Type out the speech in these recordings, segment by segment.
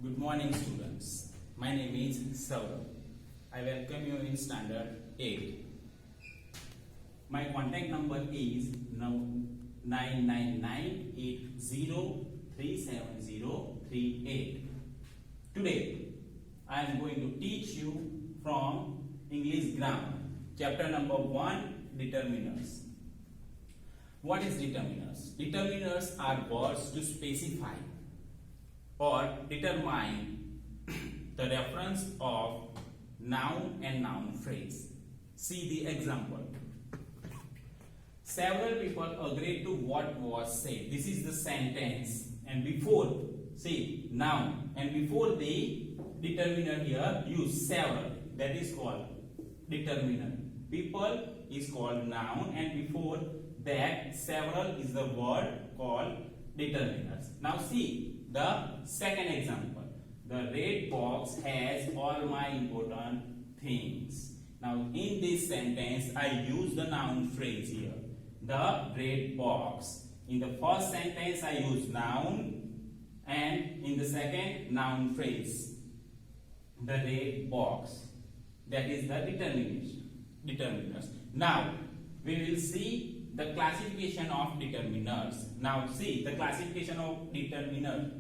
Good morning, students. My name is Saurabh. I welcome you in standard 8. My contact number is now 9998037038. Today, I am going to teach you from English grammar, chapter number 1, determiners. What is determiners? Determiners are words to specify or determine the reference of noun and noun phrase. See the example. Several people agreed to what was said. This is the sentence, and before, see, noun, and before the determiner here use several. That is called determiner. People is called noun, and before that several is the word called determiners. Now see the second example. The red box has all my important things. Now in this sentence I use the noun phrase here. The red box. In the first sentence I use noun, and in the second noun phrase. The red box. That is the determiners. Now we will see the classification of determiners. Now see the classification of determiner.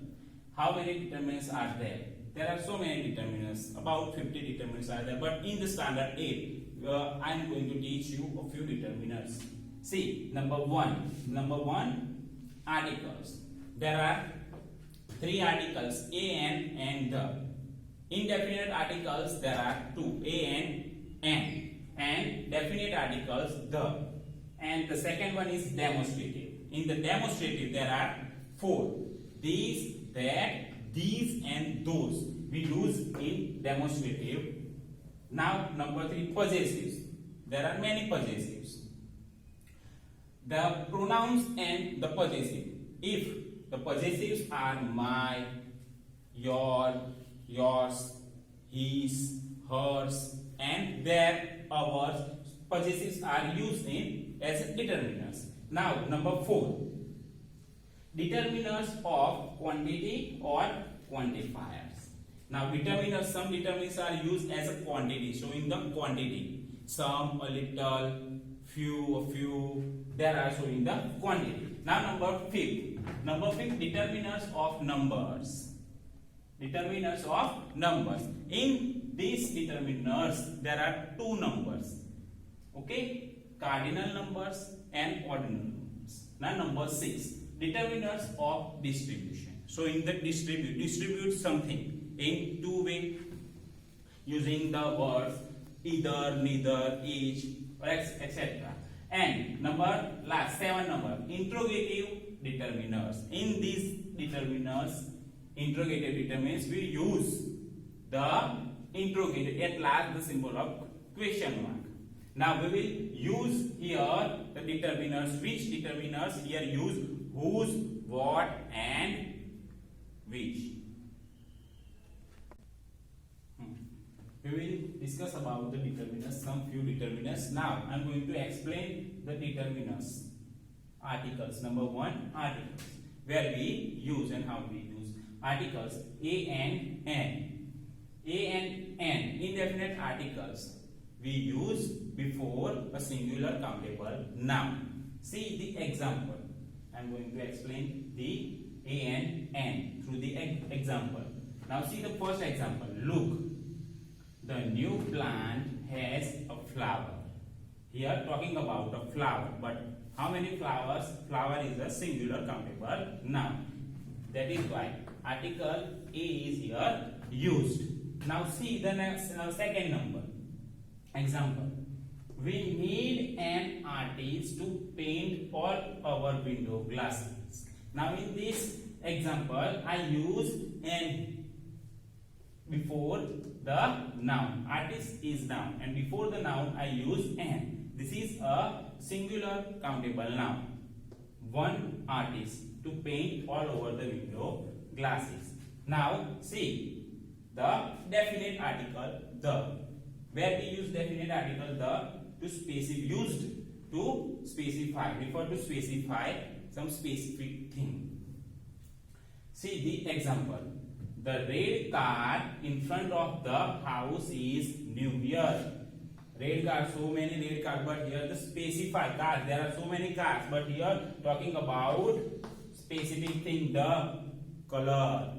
How many determinants are there? There are so many determinants. About 50 determinants are there. But in the standard 8, I am going to teach you a few determiners. See, number one, articles. There are 3 articles, an, and the. Indefinite articles there are 2, and definite articles the. And the second one is demonstrative. In the demonstrative there are 4. These, that, these, and those we use in demonstrative. Now number 3, possessives. There are many possessives. The pronouns and the possessive. If the possessives are my, your, yours, his, hers, and their, ours, possessives are used in as determiners. Now number 4, determiners of quantity or quantifiers. Now determiners, some determiners are used as a quantity, showing the quantity. Some, a little, few, a few, there are showing the quantity. Now number 5, determiners of numbers. Determiners of numbers. In these determiners there are 2 numbers. Okay, cardinal numbers and ordinal numbers. Now number 6, determiners of distribution. So in the distribute something in 2 ways using the words either, neither, each, etc. And last 7 number, interrogative determiners. In these determiners, interrogative determinants, we use the interrogative, at last the symbol of question mark. Now we will use here the determiners. Which determiners here use? Whose, what, and which. We will discuss about the determiners, some few determiners. Now I am going to explain the determiners. Articles. Number 1, articles, where we use and how we use articles. A and N. A and N, indefinite articles, we use before a singular countable noun. See the example. I am going to explain the A and N through the example. Now see the first example. Look, the new plant has a flower. Here talking about a flower, but how many flowers? Flower is a singular countable noun. That is why article A is here used. Now see the next second number. Example. We need an artist to paint all our window glasses. Now in this example I use an before the noun. Artist is noun, and before the noun I use an. This is a singular countable noun. One artist to paint all over the window glasses. Now see the definite article the. Where we use definite article the to used to specify, refer to specify some specific thing. See the example. The red car in front of the house is new. Here, red car, so many red cars, but here the specify cars. There are so many cars, but here talking about specific thing, the color,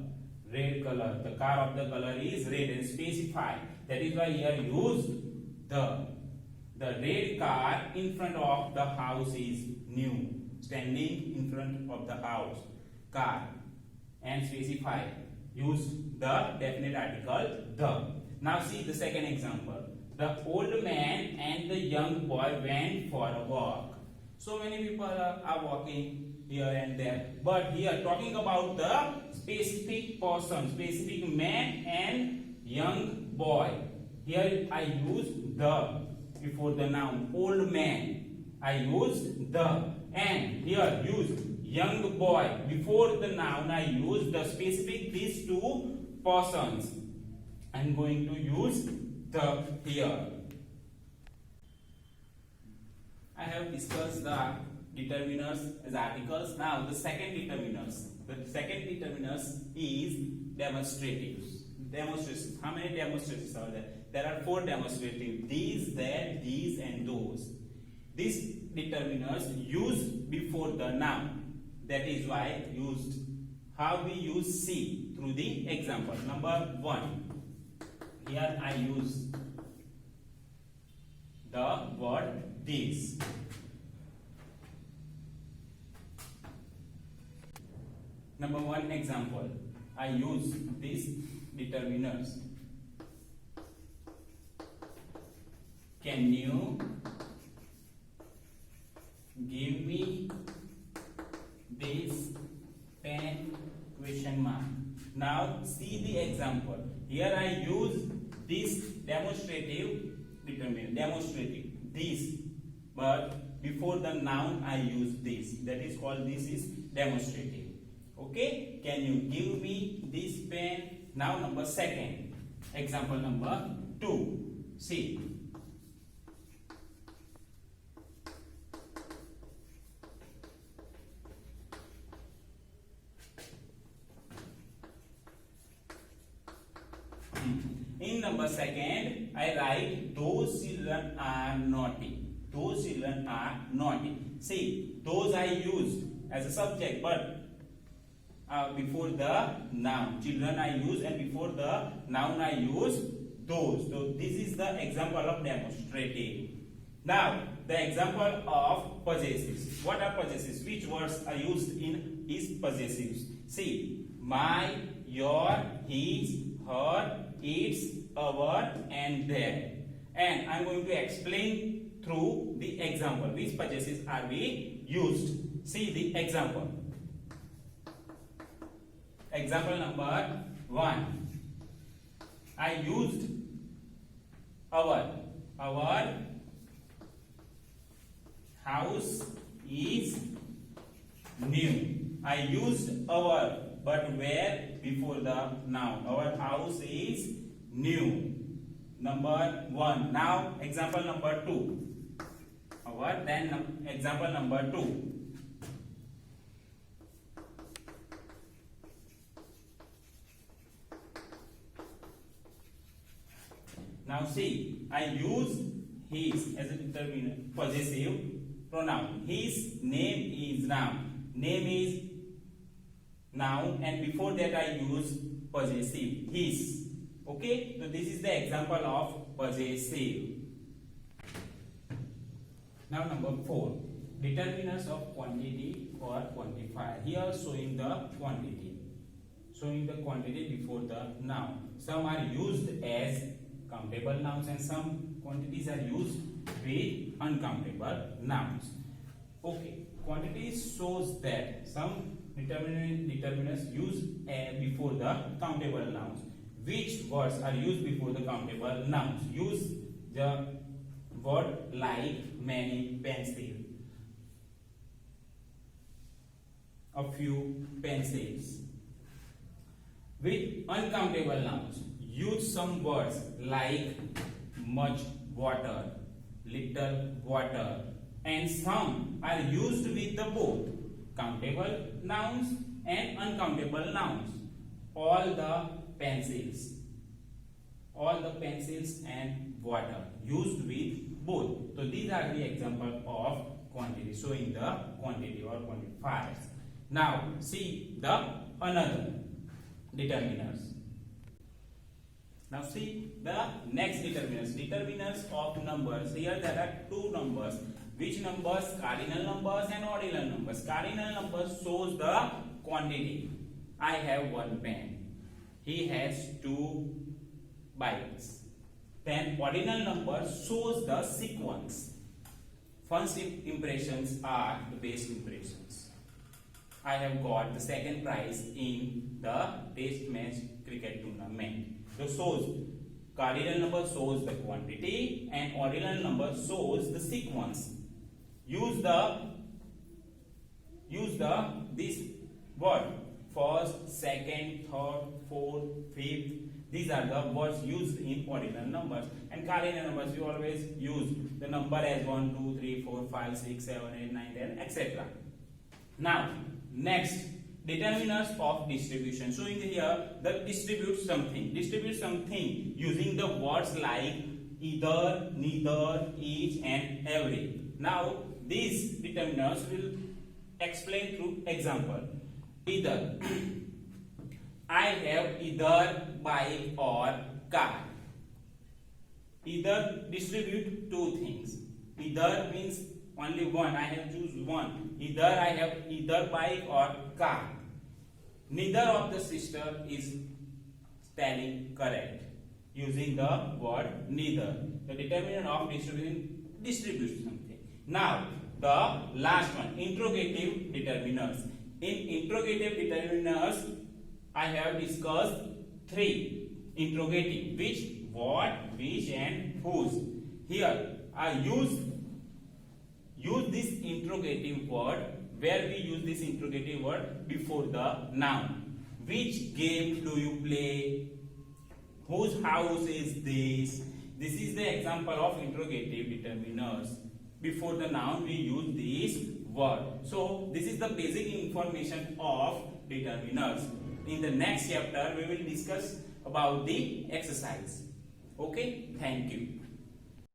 red color. The car of the color is red and specify. That is why here used the red car in front of the house is new. Standing in front of the house, car, and specify. Use the definite article the. Now see the second example. The old man and the young boy went for a walk. So many people are walking here and there, but here talking about the specific person, specific man and young boy. Here I use the before the noun. Old man, I use the, and here use young boy before the noun. I use the specific these two persons. I'm going to use the here. I have discussed the determiners as articles. Now the second determiners. The second determiners is demonstratives. Demonstrations. How many demonstratives are there? There are 4 demonstratives. These, that, these, and those. These determiners used before the noun. That is why used. How we use see through the example. Number 1. Here I use the word this. Number 1 example. I use these determiners. Can you give me this pen? Question mark. Now see the example. Here I use this demonstrative determiner. Demonstrative. This. But before the noun I use this. That is called this is demonstrative. Okay. Can you give me this pen? Now number 2. Example number 2. See. In number 2, I write those children are naughty. Those children are naughty. See, those I used as a subject, but before the noun. Children I use, and before the noun I use those. So this is the example of demonstrative. Now the example of possessives. What are possessives? Which words are used in is possessives? See, my, your, his, her, its, our, and their. And I'm going to explain through the example which possessives are being used. See the example. Example number 1. I used our. Our house is new. I used our, but where before the noun. Our house is new. Number 1. Now example number 2. Our, then example number 2. Now see, I use his as a determinant possessive pronoun. His name is noun. Name is noun, and before that I use possessive his. Okay, so this is the example of possessive. Now number 4, determinants of quantity or quantifier. Here showing the quantity, before the noun. Some are used as countable nouns and some quantities are used with uncountable nouns. Okay, quantity shows that some determinants used before the countable nouns. Which words are used before the countable nouns? Use the word like, many, pencil, a few pencils. With uncountable nouns, use some words like much water, little water, and some are used with the both countable nouns and uncountable nouns. all the pencils and water used with both. So these are the example of quantity, showing the quantity or quantifiers. Now see the another determiners. Now see the next determiners of numbers. Here there are two numbers. Which numbers? Cardinal numbers and ordinal numbers. Cardinal numbers shows the quantity. I have one pen. He has two bikes. Then ordinal number shows the sequence. First impressions are the best impressions. I have got the second prize in the test match cricket tournament. So shows cardinal number shows the quantity and ordinal number shows the sequence. Use this word first, second, third, fourth, fifth. These are the words used in ordinal numbers. And cardinal numbers, we always use the number as 1, 2, 3, 4, 5, 6, 7, 8, 9, 10, etc. Now, next, determiners of distribution. Showing here the distribute something using the words like either, neither, each, and every. Now, these determiners will explain through example. Either. I have either bike or car. Either distribute two things. Either means only one. I have choose one. Either I have either bike or car. Neither of the sister is spelling correct. Using the word neither. The determinant of distribution distributes something. Now the last one, interrogative determiners. In interrogative determiners, I have discussed three interrogative: which, what, which, and whose. Here I use this interrogative word. Where we use this interrogative word? Before the noun. Which game do you play? Whose house is this? This is the example of interrogative determiners. Before the noun we use this word. So this is the basic information of determiners. In the next chapter we will discuss about the exercise. Okay, thank you.